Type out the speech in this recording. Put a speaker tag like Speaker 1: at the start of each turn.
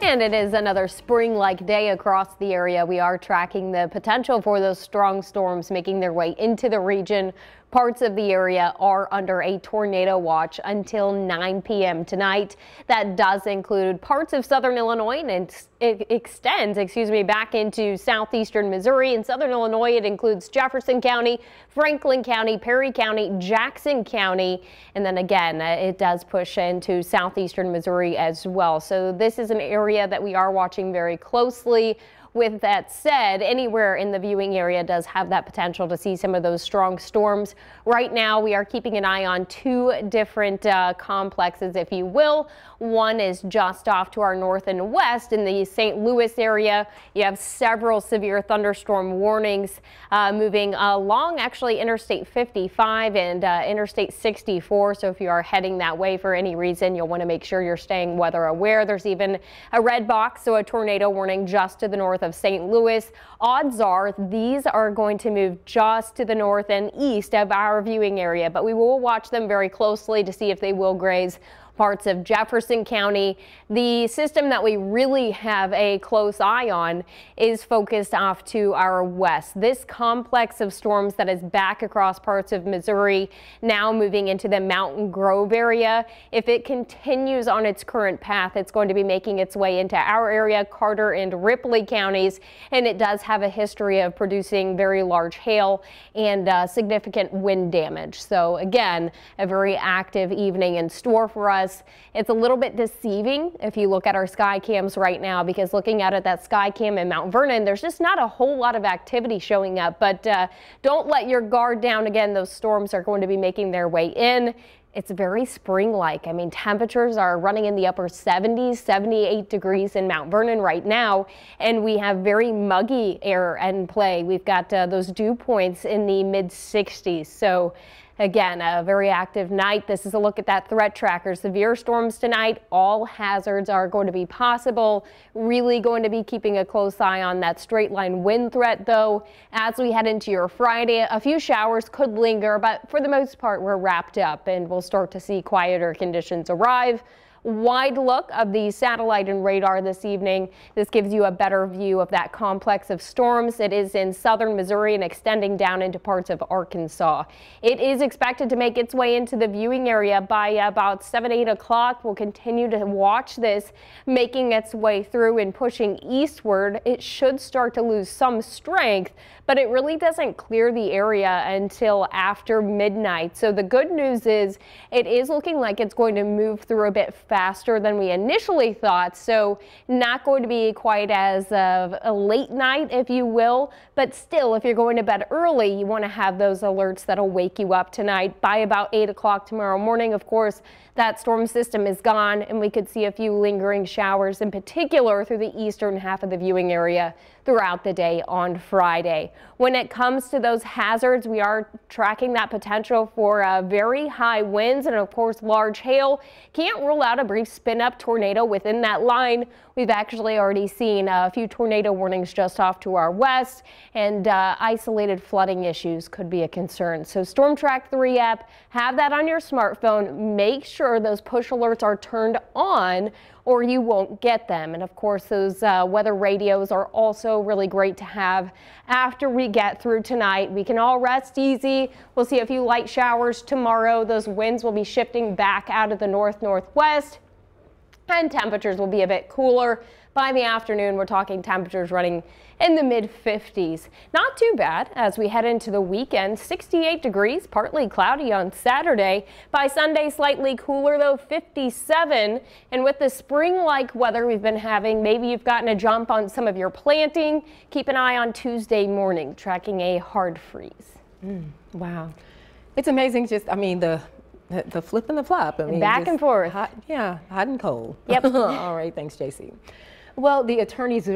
Speaker 1: And it is another spring-like day across the area. We are tracking the potential for those strong storms making their way into the region. Parts of the area are under a tornado watch until 9 p.m. tonight. That does include parts of southern Illinois, and it extends, back into southeastern Missouri and southern Illinois. It includes Jefferson County, Franklin County, Perry County, Jackson County, and then again, it does push into southeastern Missouri as well. So this is an area that we are watching very closely. With that said, anywhere in the viewing area does have that potential to see some of those strong storms. Right now, we are keeping an eye on two different complexes, if you will. One is just off to our north and west in the St. Louis area. You have several severe thunderstorm warnings moving along actually Interstate 55 and Interstate 64. So if you are heading that way for any reason, you'll want to make sure you're staying weather aware. There's even a red box, so a tornado warning just to the north of St. Louis. Odds are these are going to move just to the north and east of our viewing area, but we will watch them very closely to see if they will graze parts of Jefferson County. The system that we really have a close eye on is focused off to our west. This complex of storms that is back across parts of Missouri, now moving into the Mountain Grove area. If it continues on its current path, it's going to be making its way into our area, Carter and Ripley counties, and it does have a history of producing very large hail and significant wind damage. So again, a very active evening in store for us. It's a little bit deceiving if you look at our sky cams right now, because looking at that sky cam in Mount Vernon, there's just not a whole lot of activity showing up. But don't let your guard down. Again, those storms are going to be making their way in. It's very spring-like. I mean, temperatures are running in the upper 70s, 78 degrees in Mount Vernon right now, and we have very muggy air and play. We've got those dew points in the mid 60s. So again, a very active night. This is a look at that threat tracker. Severe storms tonight. All hazards are going to be possible. Really going to be keeping a close eye on that straight line wind threat, though. As we head into your Friday, a few showers could linger, but for the most part, we're wrapped up and we'll start to see quieter conditions arrive. Wide look of the satellite and radar this evening. This gives you a better view of that complex of storms. It is in southern Missouri and extending down into parts of Arkansas. It is expected to make its way into the viewing area by about 7, 8 o'clock. We'll continue to watch this making its way through and pushing eastward. It should start to lose some strength, but it really doesn't clear the area until after midnight. So the good news is it is looking like it's going to move through a bit faster than we initially thought, so not going to be quite as a late night, if you will, but still, if you're going to bed early, you want to have those alerts that'll wake you up tonight. By about 8 o'clock tomorrow morning, of course, that storm system is gone, and we could see a few lingering showers, in particular through the eastern half of the viewing area throughout the day on Friday. When it comes to those hazards, we are tracking that potential for very high winds and, of course, large hail. Can't rule out a brief spin-up tornado within that line. We've actually already seen a few tornado warnings just off to our west, and isolated flooding issues could be a concern. So Storm Track 3 app, have that on your smartphone. Make sure those push alerts are turned on or you won't get them. And of course, those weather radios are also really great to have after we get through tonight. We can all rest easy. We'll see a few light showers tomorrow. Those winds will be shifting back out of the north-northwest, and temperatures will be a bit cooler. By the afternoon, we're talking temperatures running in the mid-50s. Not too bad as we head into the weekend. 68 degrees, partly cloudy on Saturday. By Sunday, slightly cooler though, 57. And with the spring-like weather we've been having, maybe you've gotten a jump on some of your planting. Keep an eye on Tuesday morning, tracking a hard freeze.
Speaker 2: Wow. It's amazing, just, I mean, the flip and the flop. I mean,
Speaker 1: back and forth.
Speaker 2: Hot, yeah, hot and cold.
Speaker 1: Yep.
Speaker 2: All right, thanks, Jacie. Well, the attorneys